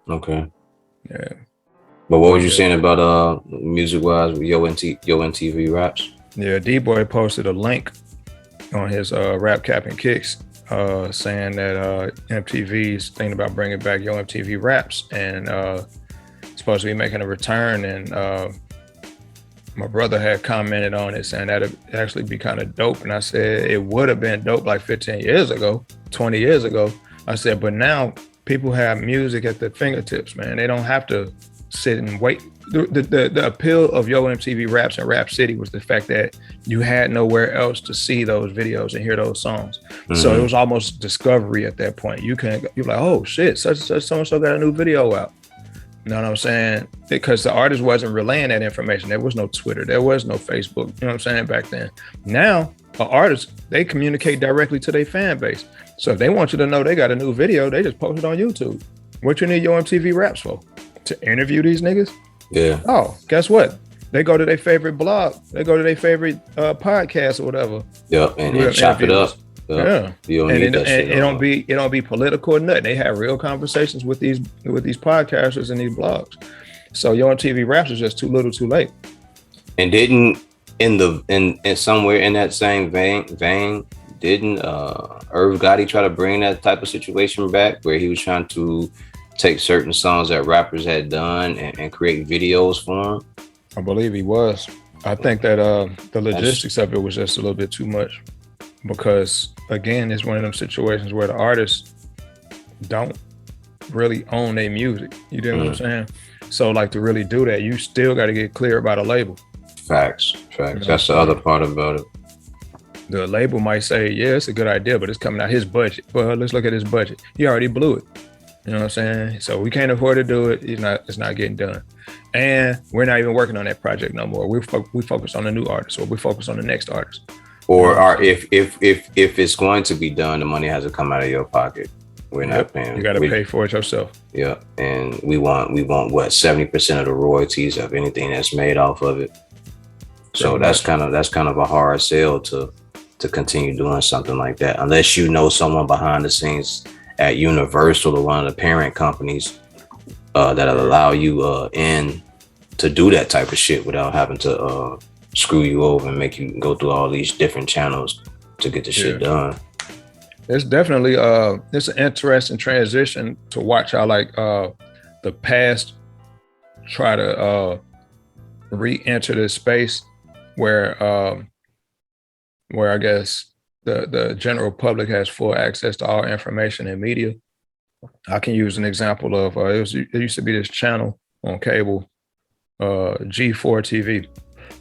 Okay. Yeah. But what was you saying about music wise with Yo MTV Raps? Yeah, D-Boy posted a link on his Rap Cap and Kicks saying that MTV's thinking about bringing back Yo MTV Raps and supposed to be making a return. And my brother had commented on it saying that'd actually be kind of dope. And I said it would have been dope like 15 years ago, 20 years ago. I said, but now people have music at their fingertips, man. They don't have to sit and wait. The appeal of Yo MTV Raps and Rap City was the fact that you had nowhere else to see those videos and hear those songs. Mm-hmm. So it was almost discovery at that point. You're like, oh shit, such so-and-so got a new video out. You know what I'm saying? Because the artist wasn't relaying that information. There was no Twitter. There was no Facebook. You know what I'm saying? Back then. Now, an artist, they communicate directly to their fan base. So if they want you to know they got a new video, they just post it on YouTube. What you need Yo MTV Raps for? To interview these niggas? Yeah. Oh, guess what? They go to their favorite blog. They go to their favorite podcast or whatever. Yep, and chop it up. Yeah, and it don't be political or nothing. They have real conversations with these podcasters and these blogs. So Yo MTV Raps is just too little, too late. And didn't in somewhere in that same vein, didn't Irv Gotti try to bring that type of situation back where he was trying to take certain songs that rappers had done and create videos for them? I believe he was. I think that the logistics of it was just a little bit too much. Because again, it's one of them situations where the artists don't really own their music. You know what I'm saying? So like to really do that, you still got to get clear about a label. Facts. You know, that's the other part about it. The label might say, yeah, it's a good idea, but it's coming out his budget. Well, let's look at his budget. He already blew it. You know what I'm saying? So we can't afford to do it. It's not getting done. And we're not even working on that project no more. We focus on the new artist, or we focus on the next artist. Or if it's going to be done, the money has to come out of your pocket. We're not paying. You got to pay for it yourself. Yeah, and we want what 70% of the royalties of anything that's made off of it. So that's kind of a hard sell to continue doing something like that, unless you know someone behind the scenes at Universal or one of the parent companies that'll allow you in to do that type of shit without having to screw you over and make you go through all these different channels to get the shit done. It's definitely it's an interesting transition to watch how like the past try to re-enter this space where I guess the general public has full access to all information and media. I can use an example of it used to be this channel on cable, G4 TV.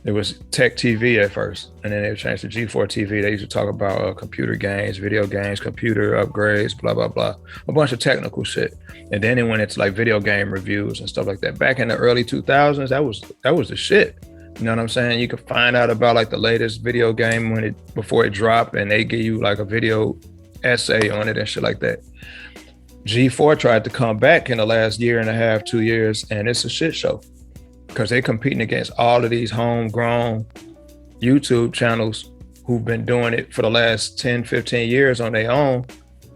It was Tech TV at first, and then they changed to G4 TV. They used to talk about computer games, video games, computer upgrades, blah, blah, blah, a bunch of technical shit. And then it went into like video game reviews and stuff like that. Back in the early 2000s, that was the shit. You know what I'm saying? You could find out about like the latest video game before it dropped, and they give you like a video essay on it and shit like that. G4 tried to come back in the last year and a half, 2 years, and it's a shit show. Because they're competing against all of these homegrown YouTube channels who've been doing it for the last 10, 15 years on their own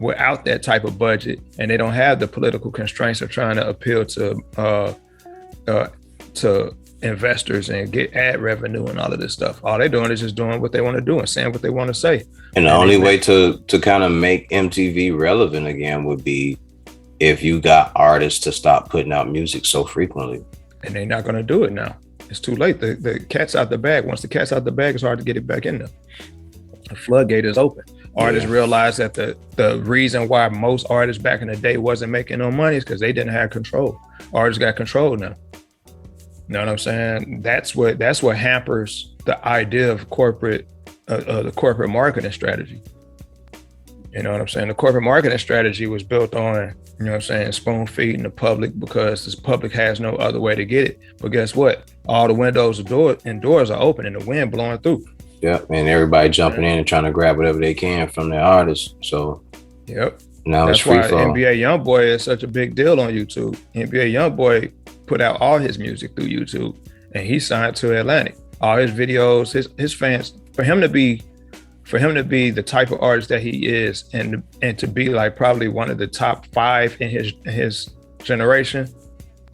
without that type of budget. And they don't have the political constraints of trying to appeal to investors and get ad revenue and all of this stuff. All they're doing is just doing what they want to do and saying what they want to say. And the only way to kind of make MTV relevant again would be if you got artists to stop putting out music so frequently. And they're not going to do it now. It's too late. The cat's out the bag. Once the cat's out the bag, it's hard to get it back in there. The floodgate is open. Artists realize that the reason why most artists back in the day wasn't making no money is because they didn't have control. Artists got control now. You know what I'm saying? That's what hampers the idea of the corporate marketing strategy. You know what I'm saying? The corporate marketing strategy was built on, you know what I'm saying, spoon feeding the public because this public has no other way to get it. But guess what? All the windows and doors are open and the wind blowing through. Yep, and everybody jumping in and trying to grab whatever they can from their artists. So now it's free fall. NBA YoungBoy is such a big deal on YouTube. NBA YoungBoy put out all his music through YouTube and he signed to Atlantic. All his videos, his fans, for him to be the type of artist that he is and to be like probably one of the top 5 in his generation,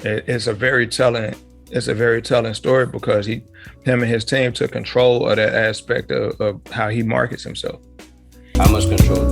it's a very telling story because him and his team took control of that aspect of how he markets himself. How much control?